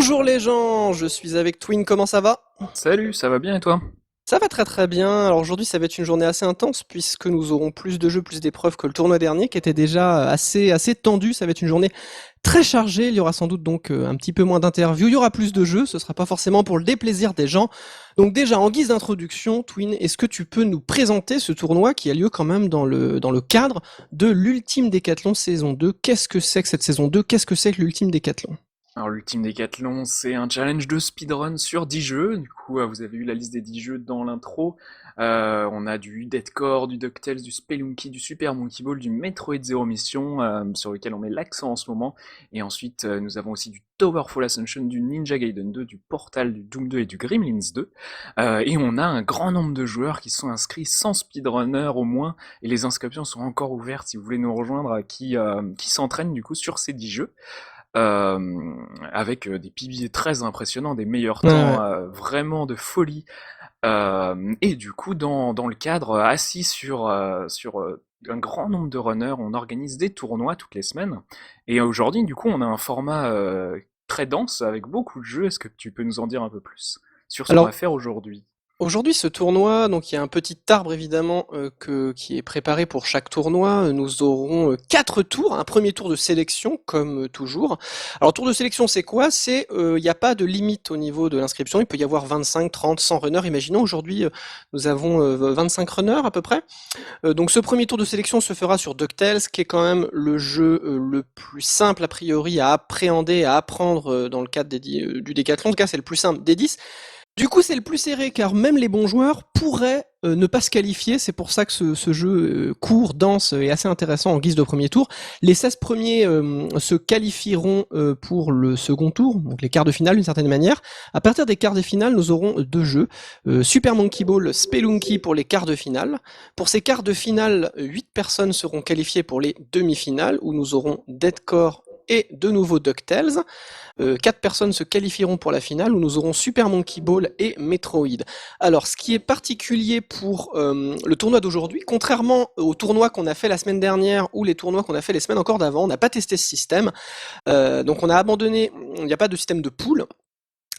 Bonjour les gens, je suis avec Twin, comment ça va? Salut, ça va bien et toi? Ça va très très bien. Alors aujourd'hui ça va être une journée assez intense puisque nous aurons plus de jeux, plus d'épreuves que le tournoi dernier qui était déjà assez tendu. Ça va être une journée très chargée. Il y aura sans doute donc un petit peu moins d'interviews. Il y aura plus de jeux. Ce sera pas forcément pour le déplaisir des gens. Donc déjà en guise d'introduction, Twin, est-ce que tu peux nous présenter ce tournoi qui a lieu quand même dans le cadre de l'Ultime Décathlon saison 2? Qu'est-ce que c'est que cette saison 2? Qu'est-ce que c'est que l'Ultime Décathlon? Alors l'Ultime Décathlon, c'est un challenge de speedrun sur 10 jeux. Du coup, vous avez eu la liste des 10 jeux dans l'intro. On a du Deadcore, du DuckTales, du Spelunky, du Super Monkey Ball, du Metroid Zero Mission, sur lequel on met l'accent en ce moment. Et ensuite, nous avons aussi du Towerfall Ascension, du Ninja Gaiden 2, du Portal, du Doom 2 et du Gremlins 2. Et on a un grand nombre de joueurs qui sont inscrits, 100 speedrunners au moins. Et les inscriptions sont encore ouvertes si vous voulez nous rejoindre, qui s'entraînent du coup sur ces 10 jeux. Avec des PB très impressionnants, des meilleurs Ouais, ouais. temps vraiment de folie. Et du coup, dans le cadre, assis sur un grand nombre de runners, on organise des tournois toutes les semaines. Et aujourd'hui, du coup, on a un format très dense avec beaucoup de jeux. Est-ce que tu peux nous en dire un peu plus sur ce qu'on va Alors faire aujourd'hui? aujourd'hui, ce tournoi, donc il y a un petit arbre évidemment qui est préparé pour chaque tournoi. Nous aurons 4 tours, un premier tour de sélection comme toujours. Alors tour de sélection, c'est quoi? Il n'y a pas de limite au niveau de l'inscription. Il peut y avoir 25, 30, 100 runners. Imaginons aujourd'hui, nous avons 25 runners à peu près. Donc ce premier tour de sélection se fera sur DuckTales, qui est quand même le jeu le plus simple a priori à appréhender, à apprendre dans le cadre du décathlon. En tout cas, c'est le plus simple des 10. Du coup, c'est le plus serré car même les bons joueurs pourraient ne pas se qualifier. C'est pour ça que ce jeu court, dense et assez intéressant en guise de premier tour. Les 16 premiers se qualifieront pour le second tour, donc les quarts de finale d'une certaine manière. À partir des quarts de finale, nous aurons 2 jeux. Super Monkey Ball, Spelunky pour les quarts de finale. Pour ces quarts de finale, 8 personnes seront qualifiées pour les demi-finales où nous aurons Deadcore et de nouveau DuckTales. 4 personnes se qualifieront pour la finale où nous aurons Super Monkey Ball et Metroid. Alors, ce qui est particulier pour le tournoi d'aujourd'hui, contrairement au tournoi qu'on a fait la semaine dernière ou les tournois qu'on a fait les semaines encore d'avant, on n'a pas testé ce système. Donc, on a abandonné, il n'y a pas de système de poule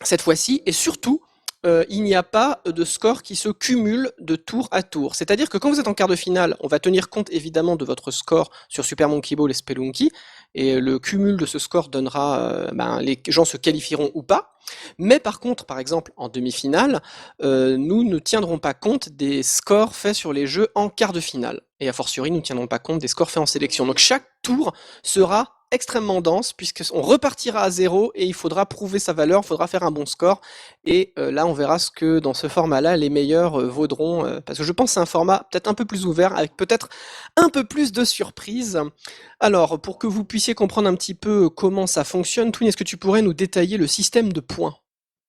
cette fois-ci, et surtout, il n'y a pas de score qui se cumule de tour à tour. C'est-à-dire que quand vous êtes en quart de finale, on va tenir compte évidemment de votre score sur Super Monkey Ball et Spelunky, et le cumul de ce score donnera, les gens se qualifieront ou pas. Mais par contre, par exemple, en demi-finale, nous ne tiendrons pas compte des scores faits sur les jeux en quart de finale. Et a fortiori, nous ne tiendrons pas compte des scores faits en sélection. Donc chaque tour sera extrêmement dense puisqu'on repartira à zéro et il faudra prouver sa valeur, il faudra faire un bon score. Et là, on verra ce que dans ce format-là, les meilleurs vaudront. Parce que je pense que c'est un format peut-être un peu plus ouvert, avec peut-être un peu plus de surprises. Alors, pour que vous puissiez comprendre un petit peu comment ça fonctionne, Twin, est-ce que tu pourrais nous détailler le système de points?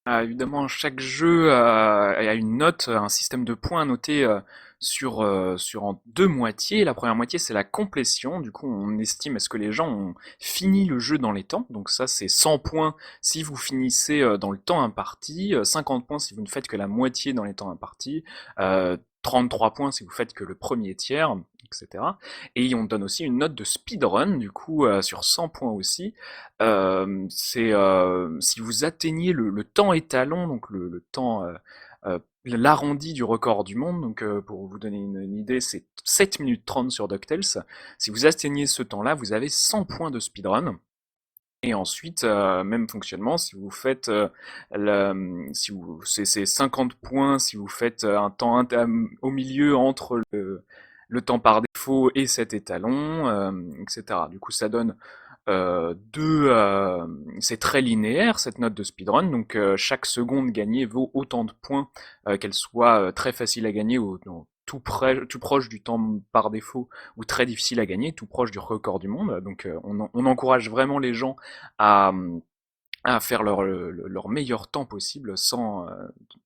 Évidemment, chaque jeu a une note, un système de points noté sur en deux moitiés. La première moitié, c'est la complétion. Du coup, on estime est-ce que les gens ont fini le jeu dans les temps. Donc ça, c'est 100 points si vous finissez dans le temps imparti, 50 points si vous ne faites que la moitié dans les temps impartis, 33 points si vous faites que le premier tiers, etc. Et on donne aussi une note de speedrun, du coup, sur 100 points aussi. Si vous atteignez le temps étalon, donc le temps, l'arrondi du record du monde, donc pour vous donner une idée, c'est 7 minutes 30 sur DuckTales. Si vous atteignez ce temps-là, vous avez 100 points de speedrun. Et ensuite, même fonctionnement, si vous faites si vous, c'est 50 points si vous faites un temps au milieu entre le temps par défaut et cet étalon, etc. Du coup, ça donne c'est très linéaire cette note de speedrun, donc chaque seconde gagnée vaut autant de points, qu'elle soit très facile à gagner ou non, tout proche du temps par défaut ou très difficile à gagner, tout proche du record du monde. Donc on encourage vraiment les gens à, à faire leur meilleur temps possible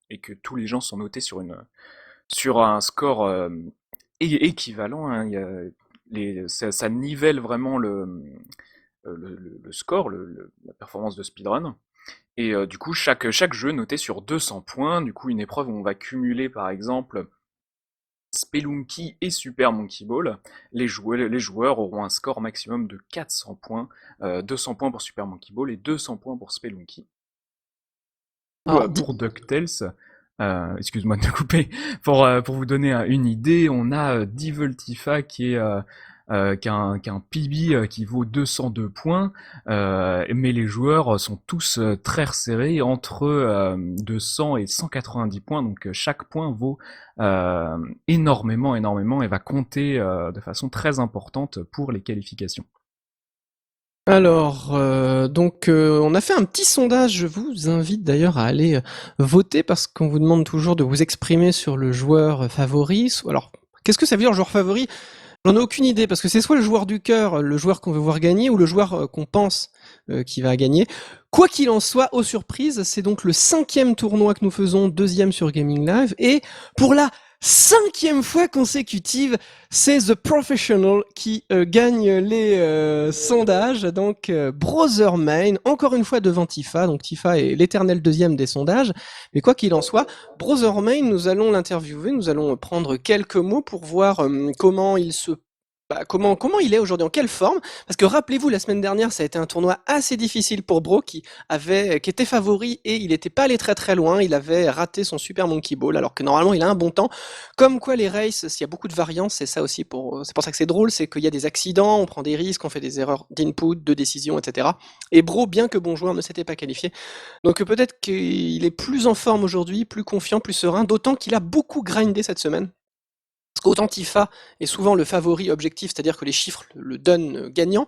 et que tous les gens sont notés sur un score équivalent, hein. Ça nivelle vraiment le score, la performance de speedrun. Et du coup, chaque jeu noté sur 200 points. Du coup, une épreuve où on va cumuler par exemple Spelunky et Super Monkey Ball. Les joueurs auront un score maximum de 400 points, 200 points pour Super Monkey Ball et 200 points pour Spelunky. Alors, Pour DuckTales, excuse-moi de te couper, pour vous donner une idée, on a Devil Tifa qui a un PB qui vaut 202 points, mais les joueurs sont tous très resserrés entre 200 et 190 points, donc chaque point vaut énormément et va compter de façon très importante pour les qualifications. on a fait un petit sondage. Je vous invite d'ailleurs à aller voter parce qu'on vous demande toujours de vous exprimer sur le joueur favori. Alors, qu'est-ce que ça veut dire joueur favori? J'en ai aucune idée parce que c'est soit le joueur du cœur, le joueur qu'on veut voir gagner, ou le joueur qu'on pense qui va gagner. Quoi qu'il en soit, aux surprises, c'est donc le 5e tournoi que nous faisons, 2e sur Gaming Live, et pour la 5e fois consécutive, c'est The Professional qui gagne les sondages. Donc Brother Main, encore une fois devant Tifa. Donc Tifa est l'éternel 2e des sondages. Mais quoi qu'il en soit, Brother Main, nous allons l'interviewer, nous allons prendre quelques mots pour voir comment il se comment il est aujourd'hui, en quelle forme? Parce que rappelez-vous, la semaine dernière, ça a été un tournoi assez difficile pour Bro, qui était favori et il n'était pas allé très très loin. Il avait raté son Super Monkey Ball, alors que normalement il a un bon temps. Comme quoi les races, s'il y a beaucoup de variance, c'est ça aussi c'est pour ça que c'est drôle, c'est qu'il y a des accidents, on prend des risques, on fait des erreurs d'input, de décision, etc. Et Bro, bien que bon joueur, ne s'était pas qualifié. Donc peut-être qu'il est plus en forme aujourd'hui, plus confiant, plus serein, d'autant qu'il a beaucoup grindé cette semaine. Parce qu'autant Tifa est souvent le favori objectif, c'est-à-dire que les chiffres le donnent gagnant.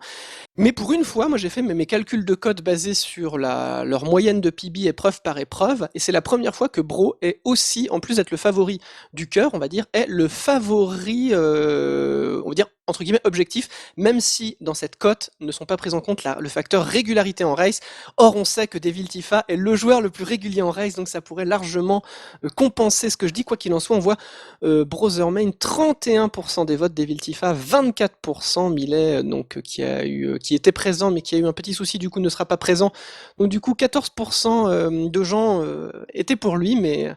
Mais pour une fois, moi j'ai fait mes calculs de code basés sur leur moyenne de PB épreuve par épreuve, et c'est la première fois que Bro est aussi, en plus d'être le favori du cœur, on va dire, est le favori, on va dire, entre guillemets, objectif, même si dans cette cote ne sont pas pris en compte le facteur régularité en race. Or, on sait que Devil Tifa est le joueur le plus régulier en race, donc ça pourrait largement compenser ce que je dis. Quoi qu'il en soit, on voit Brother Main, 31% des votes, Devil Tifa, 24% Millet, donc qui était présent mais qui a eu un petit souci, du coup ne sera pas présent. Donc du coup 14% de gens étaient pour lui, mais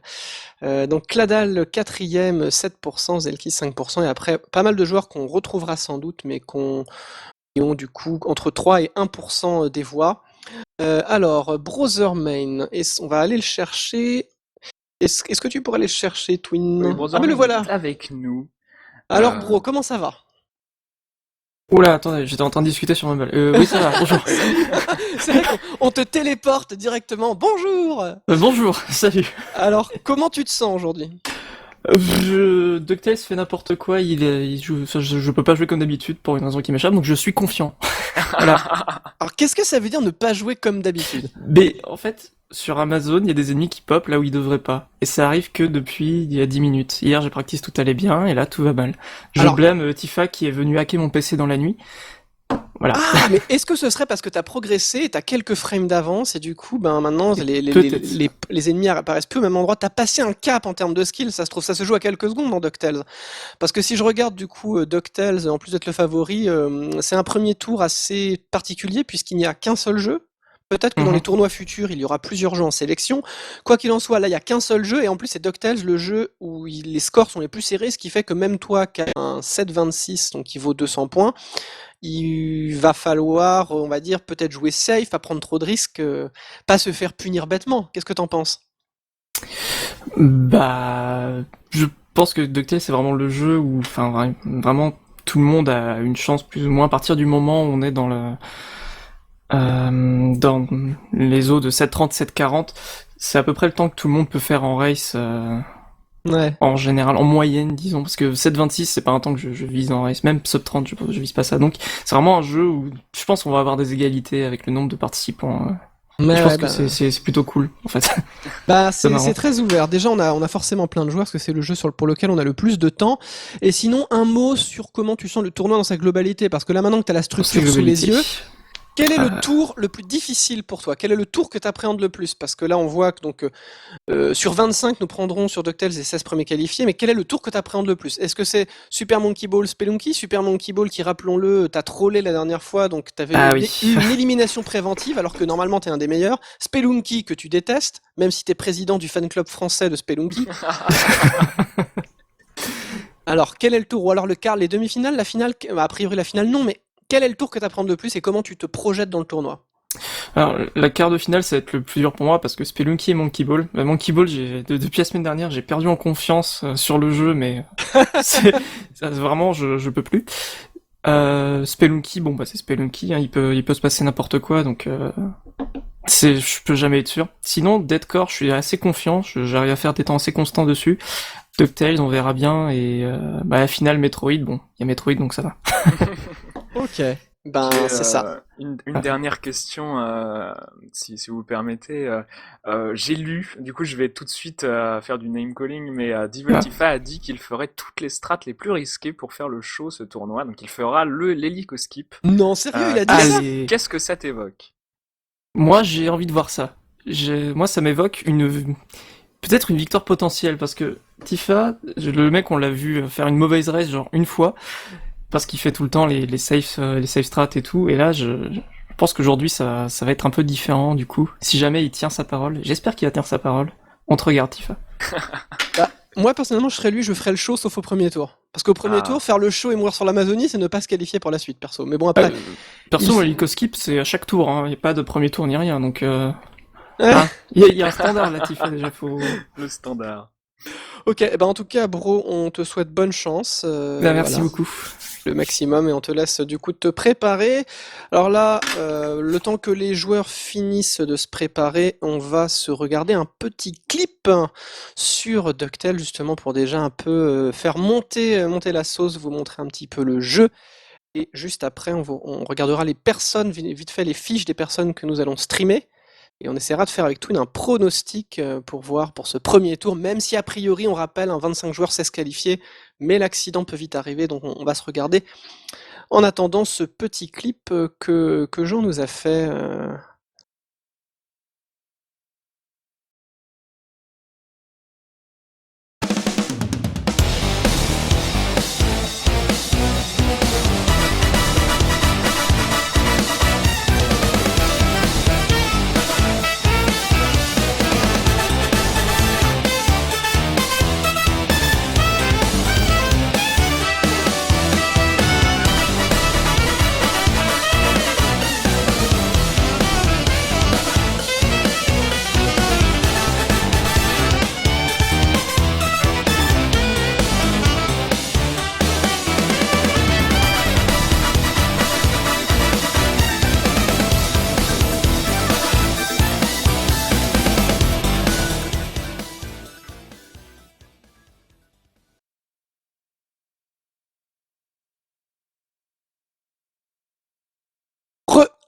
donc Cladal 4e, 7%, Zelkis 5%, et après pas mal de joueurs qu'on retrouvera sans doute, mais qui ont du coup entre 3 et 1% des voix. Alors, Brother Main, on va aller le chercher. Est-ce que tu pourrais aller le chercher, Twin? Oui, Ah Brother mais le Main voilà. est avec nous. Alors Euh, Bro, comment ça va? Oula, attendez, j'étais en train de discuter sur Mumble. Oui, ça va, bonjour. C'est vrai qu'on te téléporte directement. Bonjour! Bonjour, salut. Alors, comment tu te sens aujourd'hui? DuckTales fait n'importe quoi, il joue, enfin, je peux pas jouer comme d'habitude pour une raison qui m'échappe, donc je suis confiant. Voilà. Alors, qu'est-ce que ça veut dire ne pas jouer comme d'habitude? Mais en fait, sur Amazon, il y a des ennemis qui pop là où ils devraient pas. Et ça arrive que depuis il y a 10 minutes. Hier, j'ai practice, tout allait bien, et là, tout va mal. Je Alors- blâme Tifa qui est venu hacker mon PC dans la nuit. Voilà. Ah, mais est-ce que ce serait parce que t'as progressé et t'as quelques frames d'avance et du coup, ben maintenant, Peut-être. les ennemis apparaissent plus au même endroit. T'as passé un cap en termes de skill, ça se trouve, ça se joue à quelques secondes dans DuckTales. Parce que si je regarde du coup DuckTales, en plus d'être le favori, c'est un premier tour assez particulier puisqu'il n'y a qu'un seul jeu. Peut-être que dans les tournois futurs, il y aura plusieurs jeux en sélection. Quoi qu'il en soit, là, il n'y a qu'un seul jeu, et en plus, c'est DuckTales, le jeu où les scores sont les plus serrés, ce qui fait que même toi, qui as un 7,26, donc qui vaut 200 points, il va falloir, on va dire, peut-être jouer safe, pas prendre trop de risques, pas se faire punir bêtement. Qu'est-ce que t'en penses? Bah, je pense que DuckTales c'est vraiment le jeu où, enfin, vraiment tout le monde a une chance plus ou moins à partir du moment où on est dans les eaux de 7,30, 7,40. C'est à peu près le temps que tout le monde peut faire en race, Ouais. en général, en moyenne, disons, parce que 7,26 c'est pas un temps que je vise en race, même sub 30 je vise pas ça. Donc c'est vraiment un jeu où je pense qu'on va avoir des égalités avec le nombre de participants. Mais Je pense ouais, que c'est plutôt cool, en fait. c'est marrant. très ouvert. Déjà, on a forcément plein de joueurs parce que c'est le jeu pour lequel on a le plus de temps. Et sinon, un mot sur comment tu sens le tournoi dans sa globalité, parce que là maintenant que tu as la structure sous les yeux, quel est le tour le plus difficile pour toi? Quel est le tour que tu appréhendes le plus? Parce que là, on voit que donc sur 25, nous prendrons sur DuckTales les 16 premiers qualifiés, mais quel est le tour que tu appréhendes le plus? Est-ce que c'est Super Monkey Ball Spelunky? Super Monkey Ball qui, rappelons-le, t'as trollé la dernière fois, donc t'avais eu une élimination préventive, alors que normalement t'es un des meilleurs. Spelunky que tu détestes, même si t'es président du fan club français de Spelunky. Alors, quel est le tour? Ou alors le quart, les demi-finales, la finale? A priori la finale non, mais quel est le tour que tu appréhendes le plus et comment tu te projettes dans le tournoi? Alors, la quart de finale, ça va être le plus dur pour moi parce que Spelunky et Monkey Ball. Monkey Ball, depuis la semaine dernière, j'ai perdu en confiance sur le jeu, mais c'est vraiment, je peux plus. Spelunky, bon bah c'est Spelunky, hein, il peut se passer n'importe quoi, donc je peux jamais être sûr. Sinon, Deadcore, je suis assez confiant, j'arrive à faire des temps assez constants dessus. DuckTales, on verra bien, et la finale Metroid, bon, il y a Metroid donc ça va. Ok, ben J'ai c'est ça. une dernière question, si vous permettez. J'ai lu, du coup je vais tout de suite faire du name calling, mais Devil Ah. Tifa a dit qu'il ferait toutes les strats les plus risquées pour faire le show ce tournoi, donc il fera l'hélico skip. Non, sérieux, il a dit ça? Allez, Qu'est-ce que ça t'évoque? moi j'ai envie de voir ça. Moi ça m'évoque peut-être une victoire potentielle, parce que Tifa, le mec on l'a vu faire une mauvaise race genre une fois, parce qu'il fait tout le temps les safe strats et tout, et là je pense qu'aujourd'hui ça va être un peu différent du coup, si jamais il tient sa parole. J'espère qu'il va tenir sa parole. On te regarde Tifa. Bah, moi personnellement, je serais lui, je ferais le show sauf au premier tour. Parce qu'au premier tour, Ah, faire le show et mourir sur l'Amazonie, c'est ne pas se qualifier pour la suite, perso. Mais bon, Euh, après, Perso, il moi, faut- l'Ico Skip, c'est à chaque tour, hein. Il n'y a pas de premier tour ni rien, donc Ouais. hein. Il y a un standard là, Tifa, déjà, faut... le standard. Ok, bah en tout cas, bro, on te souhaite bonne chance. Bah, merci Voilà, beaucoup. le maximum, et on te laisse du coup te préparer. Alors là, le temps que les joueurs finissent de se préparer, on va se regarder un petit clip sur DuckTales, justement pour déjà un peu faire monter la sauce, vous montrer un petit peu le jeu. Et juste après, on regardera les personnes, vite fait les fiches des personnes que nous allons streamer. Et on essaiera de faire avec Twin un pronostic pour voir pour ce premier tour, même si a priori, on rappelle, un 25 joueurs sait se qualifier, mais l'accident peut vite arriver, donc on va se regarder. En attendant ce petit clip que Jean nous a fait.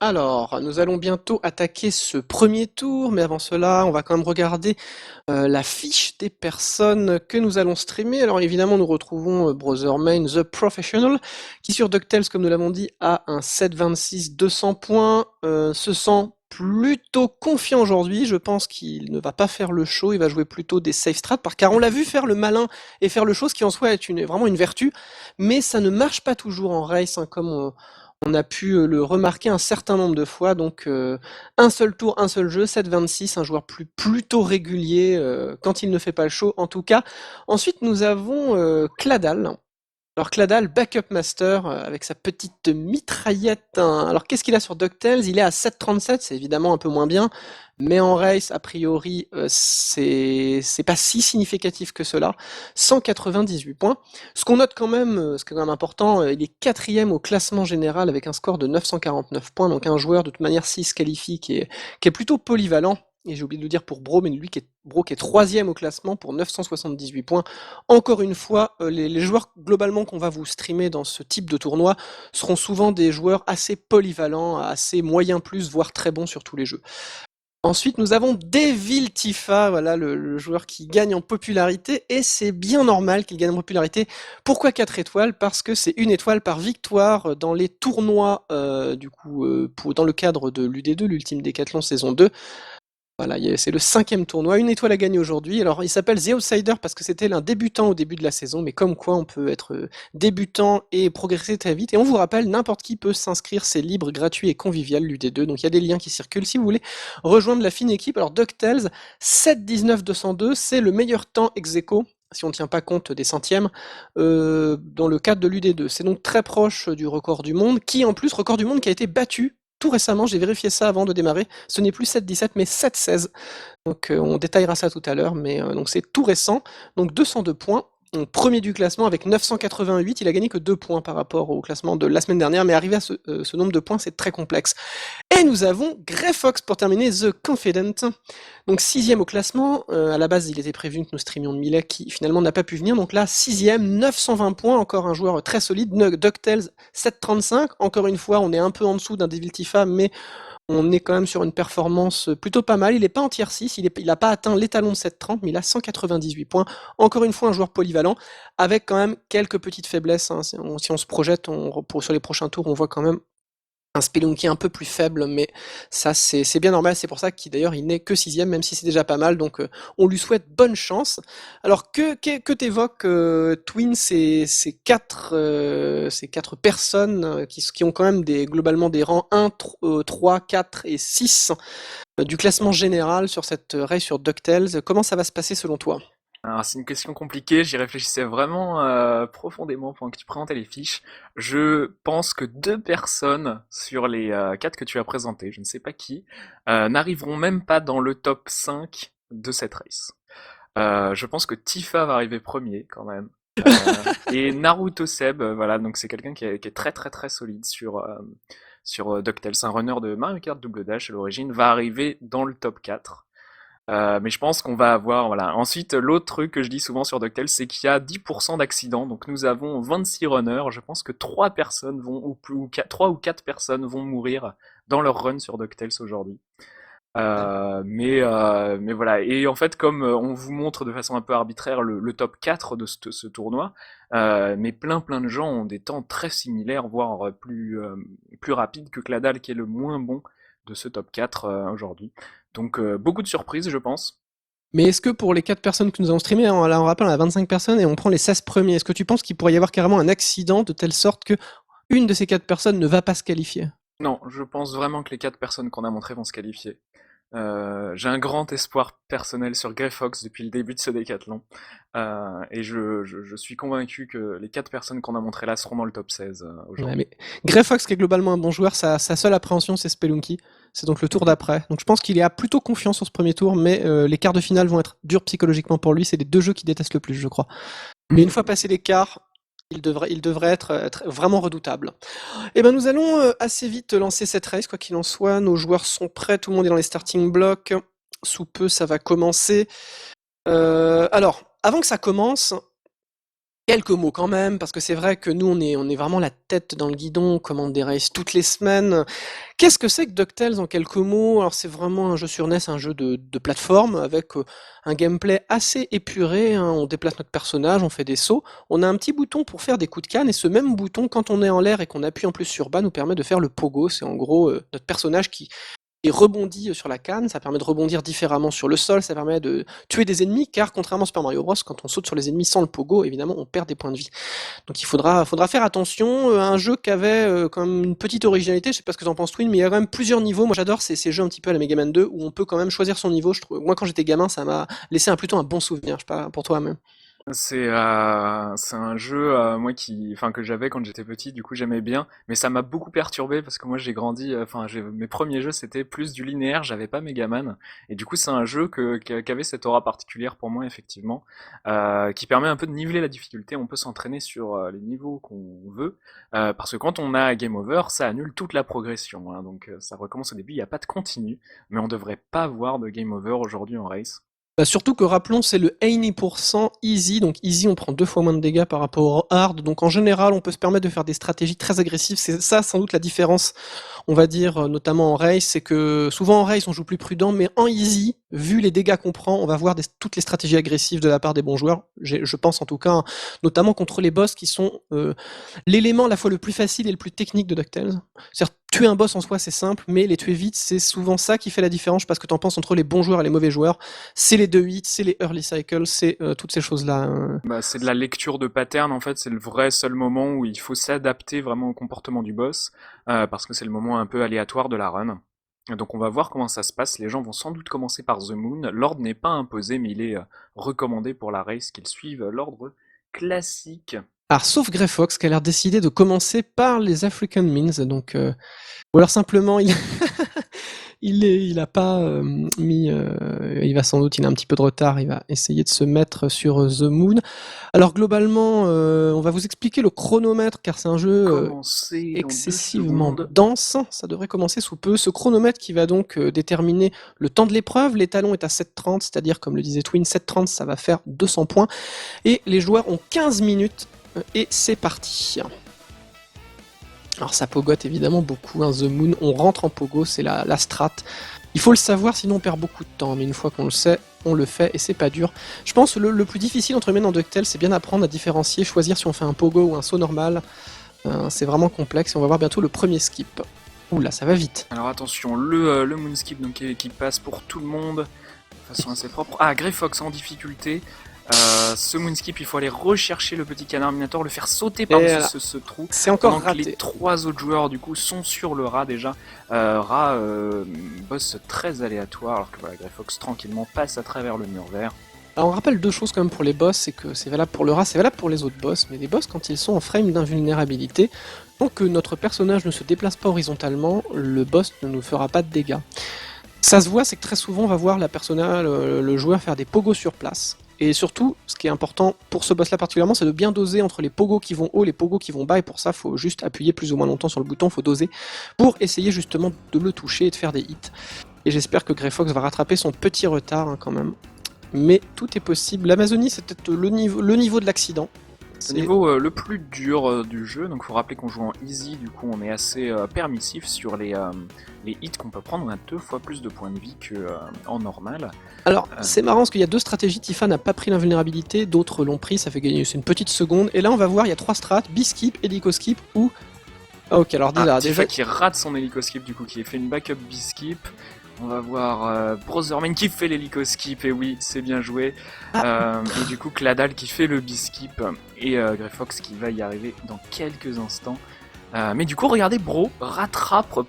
Alors, nous allons bientôt attaquer ce premier tour, mais avant cela, on va quand même regarder la fiche des personnes que nous allons streamer. Alors évidemment, nous retrouvons Brother Main, The Professional, qui sur DuckTales, comme nous l'avons dit, a un 7,26, 200 points, se sent plutôt confiant aujourd'hui. Je pense qu'il ne va pas faire le show, il va jouer plutôt des safe strats, car on l'a vu faire le malin et faire le show, ce qui en soi est vraiment une vertu, mais ça ne marche pas toujours en race, hein, comme on a pu le remarquer un certain nombre de fois, donc un seul tour, un seul jeu, 7,26, un joueur plutôt régulier quand il ne fait pas le show en tout cas. Ensuite nous avons Cladal. Alors Cladal, backup master, avec sa petite mitraillette. Alors qu'est-ce qu'il a sur DuckTales? Il est à 7,37, c'est évidemment un peu moins bien, mais en race, a priori, c'est pas si significatif que cela. 198 points. Ce qu'on note quand même, ce qui est quand même important, il est quatrième au classement général avec un score de 949 points, donc un joueur de toute manière s'il se qualifie qui est plutôt polyvalent. Et j'ai oublié de le dire pour Bro, mais Bro qui est troisième au classement pour 978 points. Encore une fois, les joueurs globalement qu'on va vous streamer dans ce type de tournoi seront souvent des joueurs assez polyvalents, assez moyens plus, voire très bons sur tous les jeux. Ensuite, nous avons Devil Tifa, voilà le joueur qui gagne en popularité, et c'est bien normal qu'il gagne en popularité. Pourquoi 4 étoiles? Parce que c'est 1 étoile par victoire dans les tournois, dans le cadre de l'UD2, l'Ultime Décathlon saison 2. Voilà, c'est le 5e tournoi, 1 étoile à gagner aujourd'hui. Alors il s'appelle The Outsider parce que c'était l'un débutant au début de la saison, mais comme quoi on peut être débutant et progresser très vite. Et on vous rappelle, n'importe qui peut s'inscrire, c'est libre, gratuit et convivial l'UD2, donc il y a des liens qui circulent si vous voulez rejoindre la fine équipe. Alors DuckTales, 7,19,202, c'est le meilleur temps ex aequo, si on ne tient pas compte des centièmes, dans le cadre de l'UD2. C'est donc très proche du record du monde, qui en plus, record du monde qui a été battu tout récemment, j'ai vérifié ça avant de démarrer, ce n'est plus 7-17 mais 7-16. Donc on détaillera ça tout à l'heure, mais donc c'est tout récent. Donc 202 points. Donc, premier du classement avec 988, il a gagné que 2 points par rapport au classement de la semaine dernière, mais arriver à ce nombre de points, c'est très complexe. Et nous avons Grey Fox pour terminer The Confident. Donc 6ème au classement, à la base il était prévu que nous streamions de Millet qui finalement n'a pas pu venir, donc là 6ème, 920 points, encore un joueur très solide, DuckTales 735, encore une fois on est un peu en dessous d'un Devil Tifa, mais on est quand même sur une performance plutôt pas mal. Il n'est pas en tier 6, il n'a pas atteint l'étalon de 730, mais il a 198 points. Encore une fois, un joueur polyvalent, avec quand même quelques petites faiblesses. Hein. Si on se projette sur les prochains tours, on voit quand même un Spelunky un peu plus faible, mais ça c'est bien normal, c'est pour ça qu'il d'ailleurs il n'est que 6ème, même si c'est déjà pas mal, donc on lui souhaite bonne chance. Alors que t'évoques Twin, ces quatre personnes qui ont quand même globalement des rangs 1, 3, 4 et 6 du classement général sur cette race sur DuckTales, comment ça va se passer selon toi? Alors, c'est une question compliquée, j'y réfléchissais vraiment profondément pendant que tu présentais les fiches. Je pense que 2 personnes sur les 4 que tu as présentés, je ne sais pas qui, n'arriveront même pas dans le top 5 de cette race. Je pense que Tifa va arriver premier quand même. Et Naruto Seb, voilà, donc c'est quelqu'un qui est très très très solide sur DuckTales, un runner de Mario Kart Double Dash à l'origine, va arriver dans le top 4. Mais je pense qu'on va avoir, voilà. Ensuite, l'autre truc que je dis souvent sur DuckTales, c'est qu'il y a 10% d'accidents. Donc nous avons 26 runners. Je pense que 3 personnes vont, 3 ou 4 personnes vont mourir dans leur run sur DuckTales aujourd'hui. Mais voilà. Et en fait, comme on vous montre de façon un peu arbitraire le top 4 de ce tournoi, mais plein de gens ont des temps très similaires, voire plus rapides que Cladal, qui est le moins bon de ce top 4 aujourd'hui. Donc beaucoup de surprises, je pense. Mais est-ce que pour les 4 personnes que nous avons streamées, hein, là on rappelle on a 25 personnes et on prend les 16 premiers, est-ce que tu penses qu'il pourrait y avoir carrément un accident de telle sorte que une de ces 4 personnes ne va pas se qualifier? Non, je pense vraiment que les 4 personnes qu'on a montrées vont se qualifier. J'ai un grand espoir personnel sur Grey Fox depuis le début de ce décathlon. Et je suis convaincu que les 4 personnes qu'on a montrées là seront dans le top 16 Ouais, aujourd'hui. mais Grey Fox, qui est globalement un bon joueur, sa seule appréhension c'est Spelunky. C'est donc le tour d'après. Donc je pense qu'il a plutôt confiance sur ce premier tour, mais les quarts de finale vont être durs psychologiquement pour lui. C'est les 2 jeux qu'il déteste le plus, je crois. Mais une fois passé les quarts, il devrait être vraiment redoutable. Et ben nous allons assez vite lancer cette race, quoi qu'il en soit. Nos joueurs sont prêts, tout le monde est dans les starting blocks. Sous peu, ça va commencer. Alors, avant que ça commence, quelques mots quand même, parce que c'est vrai que nous, on est vraiment la tête dans le guidon, on commande des races toutes les semaines. Qu'est-ce que c'est que DuckTales en quelques mots? Alors c'est vraiment un jeu sur NES, un jeu de plateforme, avec un gameplay assez épuré, hein. On déplace notre personnage, on fait des sauts, on a un petit bouton pour faire des coups de canne, et ce même bouton, quand on est en l'air et qu'on appuie en plus sur bas, nous permet de faire le pogo. C'est en gros notre personnage qui et rebondit sur la canne, ça permet de rebondir différemment sur le sol, ça permet de tuer des ennemis, car contrairement à Super Mario Bros, quand on saute sur les ennemis sans le pogo, évidemment, on perd des points de vie. Donc il faudra faire attention. Un jeu qui avait quand même une petite originalité, je sais pas ce que t'en penses Twin, mais il y a quand même plusieurs niveaux. Moi j'adore ces jeux un petit peu à la Mega Man 2, où on peut quand même choisir son niveau. Moi quand j'étais gamin, ça m'a laissé plutôt un bon souvenir, je sais pas pour toi même. C'est un jeu moi enfin que j'avais quand j'étais petit, du coup j'aimais bien, mais ça m'a beaucoup perturbé parce que moi j'ai grandi, enfin mes premiers jeux c'était plus du linéaire, j'avais pas Megaman, et du coup c'est un jeu qui avait cette aura particulière pour moi effectivement, qui permet un peu de niveler la difficulté. On peut s'entraîner sur les niveaux qu'on veut, parce que quand on a Game Over, ça annule toute la progression, hein, donc ça recommence au début, il n'y a pas de continu, mais on devrait pas voir de Game Over aujourd'hui en race. Bah, surtout que rappelons, c'est le 80% easy, donc easy on prend 2 fois moins de dégâts par rapport au hard, donc en général on peut se permettre de faire des stratégies très agressives, c'est ça sans doute la différence, on va dire, notamment en race, c'est que souvent en race on joue plus prudent, mais en easy, vu les dégâts qu'on prend, on va voir toutes les stratégies agressives de la part des bons joueurs, je pense en tout cas, notamment contre les boss qui sont l'élément à la fois le plus facile et le plus technique de DuckTales. C'est-à-dire, tuer un boss en soi c'est simple, mais les tuer vite c'est souvent ça qui fait la différence, parce que t'en penses entre les bons joueurs et les mauvais joueurs, c'est les 2 hits, c'est les early cycles, c'est toutes ces choses-là. Bah, c'est de la lecture de pattern en fait, c'est le vrai seul moment où il faut s'adapter vraiment au comportement du boss, parce que c'est le moment un peu aléatoire de la run. Donc on va voir comment ça se passe, les gens vont sans doute commencer par The Moon, l'ordre n'est pas imposé mais il est recommandé pour la race qu'ils suivent l'ordre classique. Alors, sauf Grey Fox, qui a l'air décidé de commencer par les African Means, donc... Ou alors simplement, il a pas mis... il va sans doute, il a un petit peu de retard, il va essayer de se mettre sur The Moon. Alors globalement, on va vous expliquer le chronomètre, car c'est un jeu Commencer dans 2 excessivement secondes. dense. Ça devrait commencer sous peu. Ce chronomètre qui va donc déterminer le temps de l'épreuve. L'étalon est à 7,30, c'est-à-dire, comme le disait Twin, 7,30, ça va faire 200 points. Et les joueurs ont 15 minutes, et c'est parti. Alors ça pogote évidemment beaucoup, hein. The Moon, on rentre en pogo, c'est la strat. Il faut le savoir, sinon on perd beaucoup de temps, mais une fois qu'on le sait, on le fait et c'est pas dur. Je pense que le plus difficile entre guillemets dans DuckTales, c'est bien d'apprendre à différencier, choisir si on fait un pogo ou un saut normal. C'est vraiment complexe et on va voir bientôt le premier skip. Oula, ça va vite. Alors attention, le Moonskip donc, qui passe pour tout le monde de façon assez propre. Ah, Grey Fox en difficulté. Ce Moonskip, il faut aller rechercher le petit canard Minator, le faire sauter par-dessus ce trou. C'est encore pendant que raté. les 3 autres joueurs du coup sont sur le rat déjà. Rat, boss très aléatoire, alors que voilà, Grey Fox tranquillement passe à travers le mur vert. Alors on rappelle 2 choses quand même pour les boss, c'est que c'est valable pour le rat, c'est valable pour les autres boss, mais les boss quand ils sont en frame d'invulnérabilité, donc que notre personnage ne se déplace pas horizontalement, le boss ne nous fera pas de dégâts. Ça se voit, c'est que très souvent on va voir le joueur faire des pogos sur place. Et surtout, ce qui est important pour ce boss là particulièrement, c'est de bien doser entre les pogos qui vont haut et les pogos qui vont bas, et pour ça, faut juste appuyer plus ou moins longtemps sur le bouton, faut doser, pour essayer justement de le toucher et de faire des hits. Et j'espère que Grey Fox va rattraper son petit retard hein, quand même. Mais tout est possible. L'Amazonie, c'est peut-être le niveau de l'accident. C'est le niveau le plus dur du jeu, donc faut rappeler qu'on joue en easy, du coup on est assez permissif sur les hits qu'on peut prendre, on a 2 fois plus de points de vie qu'en normal. Alors c'est marrant parce qu'il y a 2 stratégies, Tifa n'a pas pris l'invulnérabilité, d'autres l'ont pris, ça fait gagner, c'est une petite seconde, et là on va voir, il y a 3 strats, B-skip, hélico-skip ou... Ok, alors Tifa déjà... qui rate son hélico-skip du coup, qui fait une backup B-skip. On va voir Brotherman qui fait l'hélico-skip, et oui, c'est bien joué. Et du coup, Cladal qui fait le B-skip, et Grey Fox qui va y arriver dans quelques instants. Mais du coup, regardez, Bro rattrape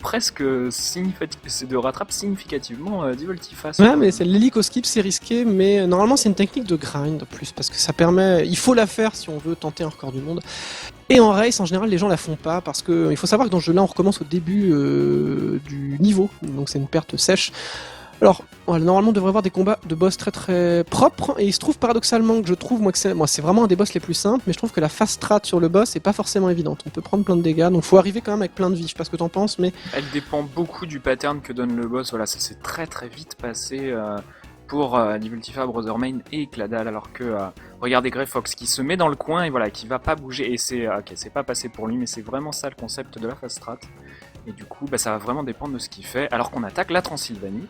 significativement Devil Tifa. Ouais, mais c'est l'hélico-skip, c'est risqué, mais normalement c'est une technique de grind plus, parce que ça permet... Il faut la faire si on veut tenter un record du monde. Et en race, en général, les gens la font pas, parce que il faut savoir que dans ce jeu-là, on recommence au début du niveau, donc c'est une perte sèche. Alors, voilà, normalement, on devrait avoir des combats de boss très très propres, et il se trouve paradoxalement que je trouve, moi, que c'est vraiment un des boss les plus simples, mais je trouve que la fast strat sur le boss est pas forcément évidente. On peut prendre plein de dégâts, donc faut arriver quand même avec plein de vie, je sais pas ce que t'en penses, mais... Elle dépend beaucoup du pattern que donne le boss, voilà, ça s'est très très vite passé pour Devil Tifa, Brotherman et Cladal, alors que, regardez Grey Fox qui se met dans le coin et voilà, qui va pas bouger, et c'est pas passé pour lui, mais c'est vraiment ça le concept de la fast strat. Et du coup, ça va vraiment dépendre de ce qu'il fait, alors qu'on attaque la Transylvanie.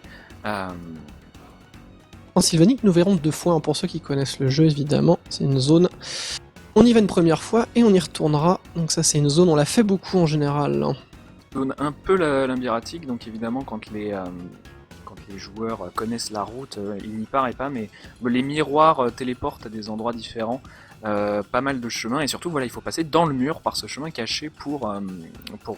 Transylvanie que nous verrons 2 fois, hein, pour ceux qui connaissent le jeu évidemment, c'est une zone... On y va une première fois et on y retournera, donc ça c'est une zone, on la fait beaucoup en général. Zone un peu limbieratique, donc évidemment quand les joueurs connaissent la route, ils n'y paraissent pas, mais les miroirs téléportent à des endroits différents. Pas mal de chemins, et surtout voilà, il faut passer dans le mur par ce chemin caché pour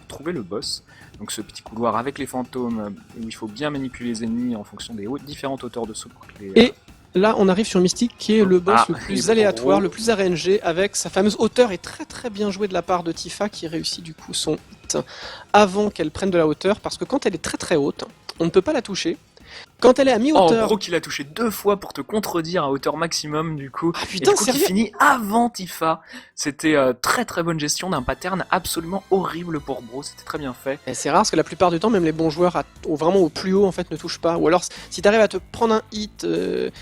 trouver le boss. Donc ce petit couloir avec les fantômes où il faut bien manipuler les ennemis en fonction des différentes hauteurs de saut. Et là on arrive sur Mystique qui est le boss le plus aléatoire, le plus RNG, avec sa fameuse hauteur, et très très bien joué de la part de Tifa qui réussit du coup son hit avant qu'elle prenne de la hauteur, parce que quand elle est très très haute, on ne peut pas la toucher. Quand elle est à mi-hauteur... Oh, Bro qui l'a touché 2 fois pour te contredire à hauteur maximum du coup. Ah putain, et du coup qui finit avant Tifa. C'était très très bonne gestion d'un pattern absolument horrible pour Bro, c'était très bien fait. Et c'est rare parce que la plupart du temps, même les bons joueurs vraiment au plus haut en fait ne touchent pas. Ou alors si t'arrives à te prendre un hit...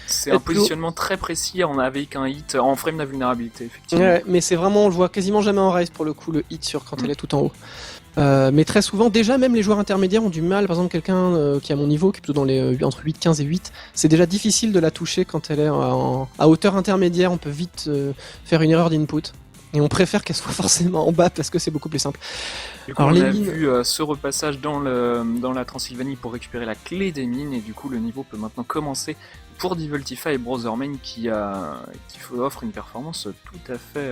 c'est un positionnement très précis avec un hit en frame d'invulnérabilité, effectivement. Ouais, mais c'est vraiment, on le voit quasiment jamais en race pour le coup, le hit sur quand elle est tout en haut. Mais très souvent, déjà même les joueurs intermédiaires ont du mal, par exemple quelqu'un qui est à mon niveau, qui est plutôt dans les entre 8, 15 et 8, c'est déjà difficile de la toucher quand elle est à hauteur intermédiaire, on peut vite faire une erreur d'input. Et on préfère qu'elle soit forcément en bas parce que c'est beaucoup plus simple. Du coup, alors, on a vu ce repassage dans la Transylvanie pour récupérer la clé des mines, et du coup le niveau peut maintenant commencer pour Devil Tifa et Brotherman qui offrent une performance tout à fait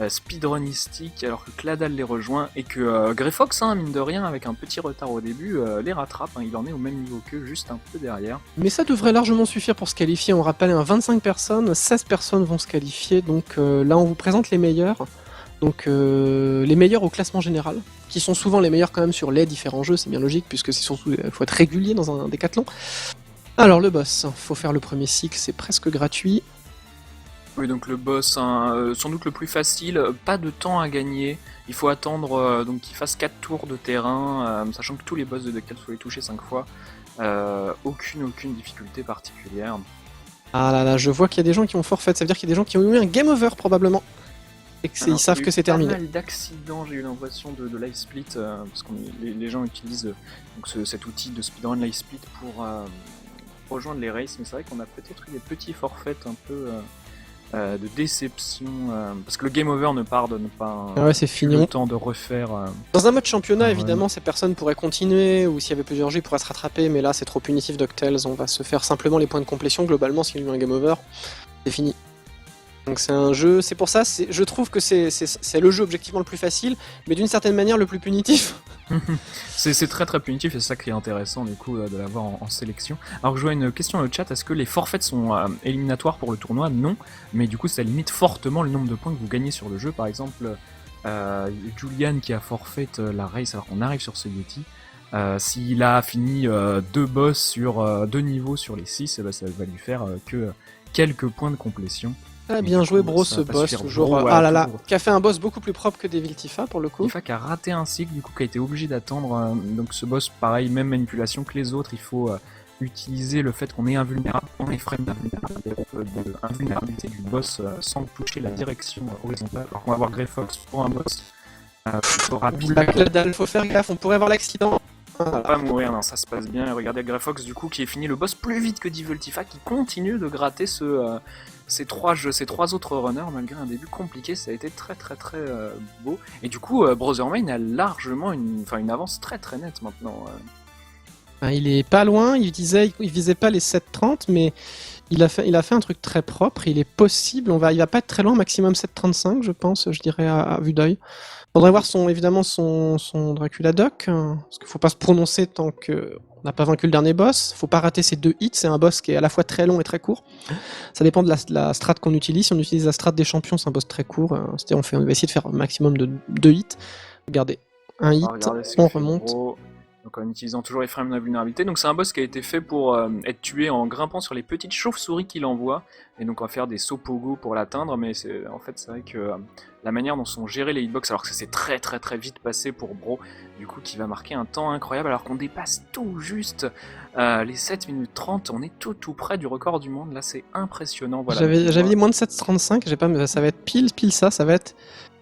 speedrunnistique alors que Cladal les rejoint et que Greyfox, hein, mine de rien, avec un petit retard au début, les rattrape. Hein, il en est au même niveau qu'eux, juste un peu derrière. Mais ça devrait largement suffire pour se qualifier. On rappelle, 25 personnes, 16 personnes vont se qualifier. Donc là, on vous présente les meilleurs. Donc les meilleurs au classement général, qui sont souvent les meilleurs quand même sur les différents jeux, c'est bien logique, puisque c'est surtout, il faut être régulier dans un décathlon. Alors le boss, faut faire le premier cycle, c'est presque gratuit. Oui, donc le boss, hein, sans doute le plus facile, pas de temps à gagner. Il faut attendre donc qu'il fasse 4 tours de terrain, sachant que tous les boss de DuckTales, faut les toucher 5 fois. Aucune difficulté particulière. Ah là là, je vois qu'il y a des gens qui ont forfait, ça veut dire qu'il y a des gens qui ont eu un game over probablement. Et ils savent que c'est terminé. Il y a eu pas mal d'accidents, j'ai eu l'impression de Live Split, parce que les gens utilisent donc cet outil de speedrun Live Split pour rejoindre les races, mais c'est vrai qu'on a peut-être eu des petits forfaits un peu de déception, parce que le game over ne pardonne pas. Ah ouais, c'est fini. Le temps de refaire. Dans un mode championnat, évidemment, ces personnes pourraient continuer, ou s'il y avait plusieurs jeux, ils pourraient se rattraper, mais là, c'est trop punitif DuckTales. On va se faire simplement les points de complétion. Globalement, s'il y a eu un game over, c'est fini. Donc c'est un jeu, c'est pour ça, je trouve que c'est le jeu objectivement le plus facile, mais d'une certaine manière le plus punitif. C'est très très punitif et c'est ça qui est intéressant du coup de l'avoir en sélection. Alors je vois une question dans le chat, est-ce que les forfaits sont éliminatoires pour le tournoi? Non, mais du coup ça limite fortement le nombre de points que vous gagnez sur le jeu. Par exemple, Julian qui a forfait la race alors qu'on arrive sur ce Yeti, s'il a fini 2 boss sur 2 niveaux sur les 6, bah, ça va lui faire que quelques points de complétion. Ah, bien joué Bro, ce boss, toujours. Bro, ah là là, qui a fait un boss beaucoup plus propre que Devil Tifa pour le coup. Tifa qui a raté un cycle, du coup qui a été obligé d'attendre. Donc ce boss, pareil, même manipulation que les autres, il faut utiliser le fait qu'on est invulnérable, on est frame d'invulnérabilité du boss sans toucher la direction horizontale. Alors qu'on va avoir Greyfox pour un boss plutôt rapide. La Cladal, faut faire gaffe, on pourrait avoir l'accident. Faut pas mourir, non, ça se passe bien. Et regardez Greyfox du coup qui est fini le boss plus vite que Devil Tifa, qui continue de gratter ces trois autres runners malgré un début compliqué. Ça a été très beau. Et du coup, Brothermain a largement une avance très nette maintenant. Il est pas loin, il visait pas les 7.30, mais il a fait un truc très propre. Il est possible, il va pas être très loin, maximum 7.35, je pense, je dirais à vue d'œil. Faudrait voir évidemment son Dracula Doc, parce qu'il faut pas se prononcer tant qu'on n'a pas vaincu le dernier boss. Faut pas rater ces 2 hits, c'est un boss qui est à la fois très long et très court. Ça dépend de la strat qu'on utilise. Si on utilise la strat des champions, c'est un boss très court. On va essayer de faire un maximum de 2 hits. Regardez, un hit, on remonte. Donc en utilisant toujours les frames d'invulnérabilité. Donc c'est un boss qui a été fait pour être tué en grimpant sur les petites chauves-souris qu'il envoie. Et donc on va faire des sauts pogo pour l'atteindre. Mais c'est vrai que la manière dont sont gérés les hitbox, alors que ça s'est très vite passé pour Bro, du coup qui va marquer un temps incroyable alors qu'on dépasse tout juste les 7 minutes 30. On est tout près du record du monde. Là c'est impressionnant. Voilà. J'avais dit moins de 7.35, mais ça va être pile ça, ça va être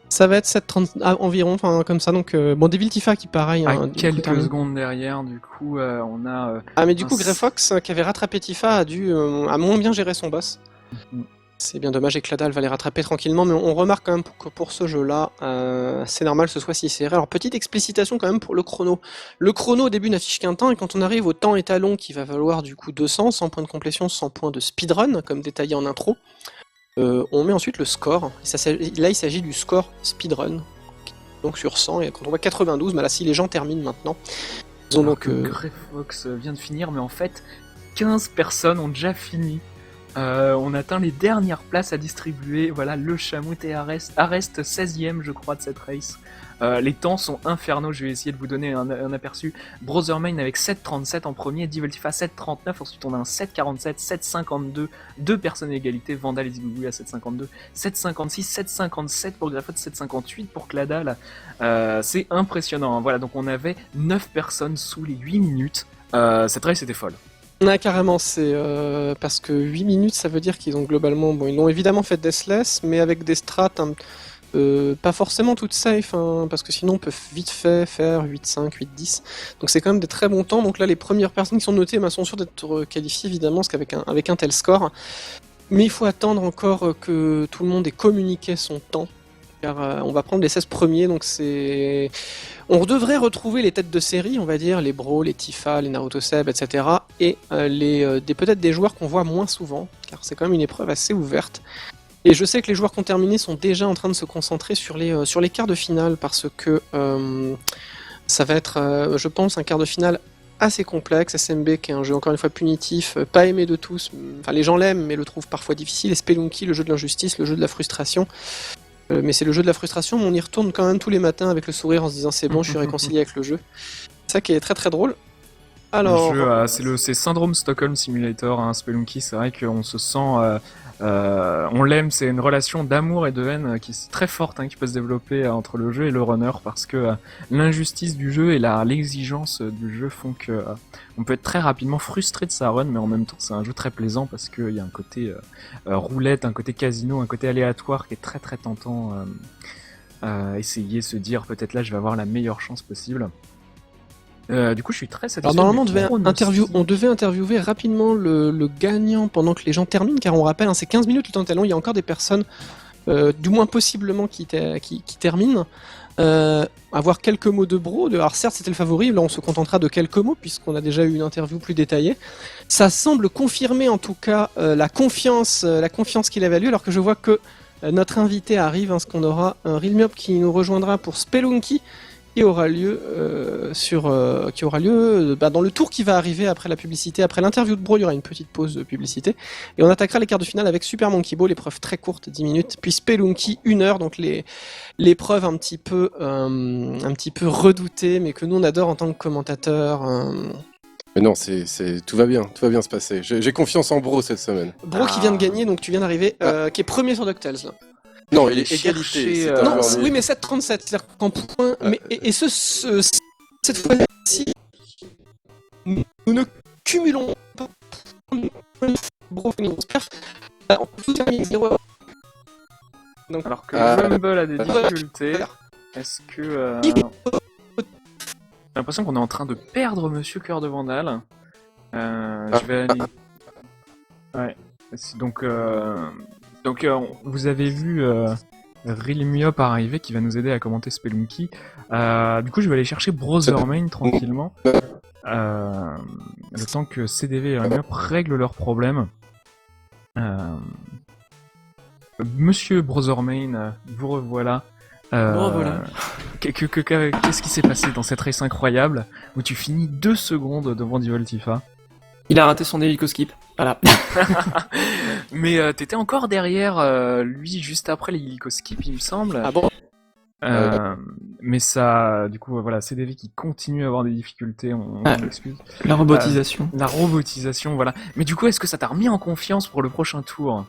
7.30 environ, enfin comme ça. Donc bon, Devil Tifa qui pareil. Quelques secondes derrière, du coup on a. Mais du coup Greyfox qui avait rattrapé Tifa a moins bien géré son boss. C'est bien dommage et Cladal va les rattraper tranquillement, mais on remarque quand même que pour ce jeu-là, c'est normal que ce soit si serré. Alors petite explicitation quand même pour le chrono. Le chrono au début n'affiche qu'un temps, et quand on arrive au temps étalon qui va valoir du coup 200, 100 points de complétion, 100 points de speedrun, comme détaillé en intro, on met ensuite le score. Là il s'agit du score speedrun, donc sur 100, et quand on voit 92, là si les gens terminent maintenant, ils ont donc... Greyfox vient de finir, mais en fait 15 personnes ont déjà fini. On atteint les dernières places à distribuer. Voilà, le Chamout et Arrest 16ème je crois de cette race. Les temps sont infernaux, je vais essayer de vous donner un aperçu. Brothermain avec 7.37 en premier, Devil Tifa 7.39, ensuite on a un 7.47, 7.52, 2 personnes à égalité, Vandal et Zigougoui à 7.52, 7.56, 7.57 pour Greyfox, 7.58 pour Cladal. C'est impressionnant, hein. Voilà, donc on avait 9 personnes sous les 8 minutes. Cette race était folle. Carrément, c'est parce que 8 minutes, ça veut dire qu'ils ont globalement... Bon, ils l'ont évidemment fait deathless, mais avec des strats pas forcément toutes safe, hein, parce que sinon on peut vite fait faire 8-5, 8-10. Donc c'est quand même des très bons temps. Donc là, les premières personnes qui sont notées sont sûres d'être qualifiées, évidemment, parce qu'avec un tel score. Mais il faut attendre encore que tout le monde ait communiqué son temps. Car on va prendre les 16 premiers, donc c'est... On devrait retrouver les têtes de série, on va dire, les Bro, les Tifa, les Naruto Seb, etc. Et peut-être des joueurs qu'on voit moins souvent, car c'est quand même une épreuve assez ouverte. Et je sais que les joueurs qui ont terminé sont déjà en train de se concentrer sur les quarts de finale parce que ça va être, je pense, un quart de finale assez complexe. SMB qui est un jeu encore une fois punitif, pas aimé de tous, enfin les gens l'aiment mais le trouvent parfois difficile, et Spelunky, le jeu de l'injustice, le jeu de la frustration. Mais c'est le jeu de la frustration, mais on y retourne quand même tous les matins avec le sourire en se disant c'est bon, je suis réconcilié avec le jeu. C'est ça qui est très très drôle. Alors, Le jeu, c'est Syndrome Stockholm Simulator, hein, Spelunky. C'est vrai qu'on se sent, on l'aime. C'est une relation d'amour et de haine qui est très forte, hein, qui peut se développer entre le jeu et le runner, parce que l'injustice du jeu et l'exigence du jeu font que on peut être très rapidement frustré de sa run, mais en même temps c'est un jeu très plaisant parce qu'il y a un côté roulette, un côté casino, un côté aléatoire qui est très très tentant. Essayer, se dire peut-être là je vais avoir la meilleure chance possible. Du coup, je suis très satisfait. alors normalement, de mes pronostics. on devait interviewer rapidement le gagnant pendant que les gens terminent, car on rappelle, hein, c'est 15 minutes le temps de talon, il y a encore des personnes, du moins possiblement, qui terminent. Avoir quelques mots de bro, alors certes c'était le favori, là on se contentera de quelques mots puisqu'on a déjà eu une interview plus détaillée. Ça semble confirmer en tout cas la confiance qu'il avait à lui, alors que je vois que notre invité arrive, hein, parce qu'on aura un Realmiop qui nous rejoindra pour Spelunky, qui aura lieu dans le tour qui va arriver après la publicité. Après l'interview de Bro, il y aura une petite pause de publicité. Et on attaquera les quarts de finale avec Super Monkey Ball, l'épreuve très courte, 10 minutes, puis Spelunky, 1 heure, donc l'épreuve un petit peu redoutée, mais que nous on adore en tant que commentateur. Mais non, tout va bien se passer. J'ai confiance en Bro cette semaine. Bro qui vient de gagner, donc tu viens d'arriver, qui est premier sur DuckTales. Là. Non, il est Chercher, égalité. Non, un oui, mais 7,37, c'est-à-dire qu'en point. Mais, et cette fois-ci, nous ne cumulons pas. Bro, une grosse perf. On peut tout terminer 0. Donc, Alors que Ah. Rumble a des difficultés, est-ce que... J'ai l'impression qu'on est en train de perdre Monsieur Cœur de Vandale. Je vais aller... Ouais. Donc, vous avez vu Realmiop arriver qui va nous aider à commenter Spelunky. Du coup, je vais aller chercher Brothermain tranquillement. Le temps que CDV et Realmiop règlent leurs problèmes. Monsieur Brothermain, vous revoilà. Revoilà. Qu'est-ce qui s'est passé dans cette race incroyable où tu finis 2 secondes devant Divoltifa? Il a raté son hélico-skip. Voilà. Mais t'étais encore derrière lui juste après l'hélico-skip, il me semble. ah bon. Mais ça, du coup, voilà, CDV qui continue à avoir des difficultés, on Ouais. s'excuse. La robotisation. La robotisation, voilà. Mais du coup, est-ce que ça t'a remis en confiance pour le prochain tour?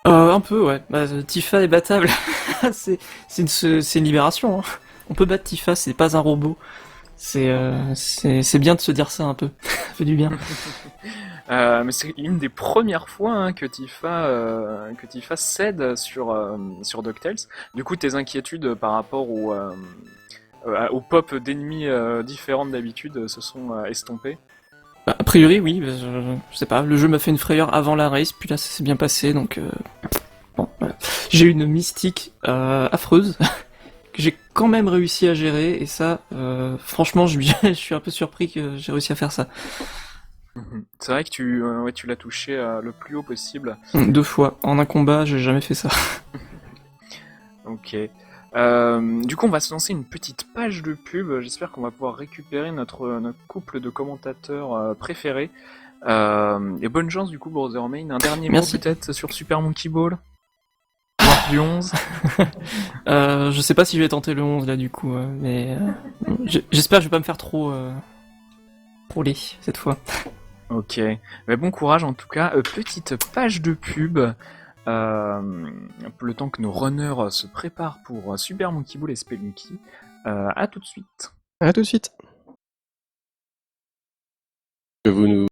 Un peu, ouais. Tifa est battable. c'est une libération. Hein. On peut battre Tifa, c'est pas un robot. C'est bien de se dire ça un peu. Ça fait du bien. Mais c'est une des premières fois hein, que Tifa cède sur DuckTales. Du coup, tes inquiétudes par rapport au pop d'ennemis différentes d'habitude se sont estompées. A priori, oui. Je sais pas. Le jeu m'a fait une frayeur avant la race, puis là, ça s'est bien passé, donc bon. Voilà. J'ai une mystique affreuse que j'ai quand même réussi à gérer, et ça, franchement, je suis un peu surpris que j'ai réussi à faire ça. C'est vrai que tu l'as touché le plus haut possible. 2 fois. En un combat, j'ai jamais fait ça. Ok. Du coup, on va se lancer une petite page de pub. J'espère qu'on va pouvoir récupérer notre couple de commentateurs préférés. Et bonne chance du coup, Brothermain. Un dernier mot Merci. peut-être sur Super Monkey Ball. Voire du 11. Je sais pas si je vais tenter le 11 là du coup, mais j'espère que je vais pas me faire trop rouler cette fois. Ok. Mais bon courage en tout cas. Petite page de pub. Le temps que nos runners se préparent pour Super Monkey Ball et Spelunky. À tout de suite. À tout de suite. Que vous nous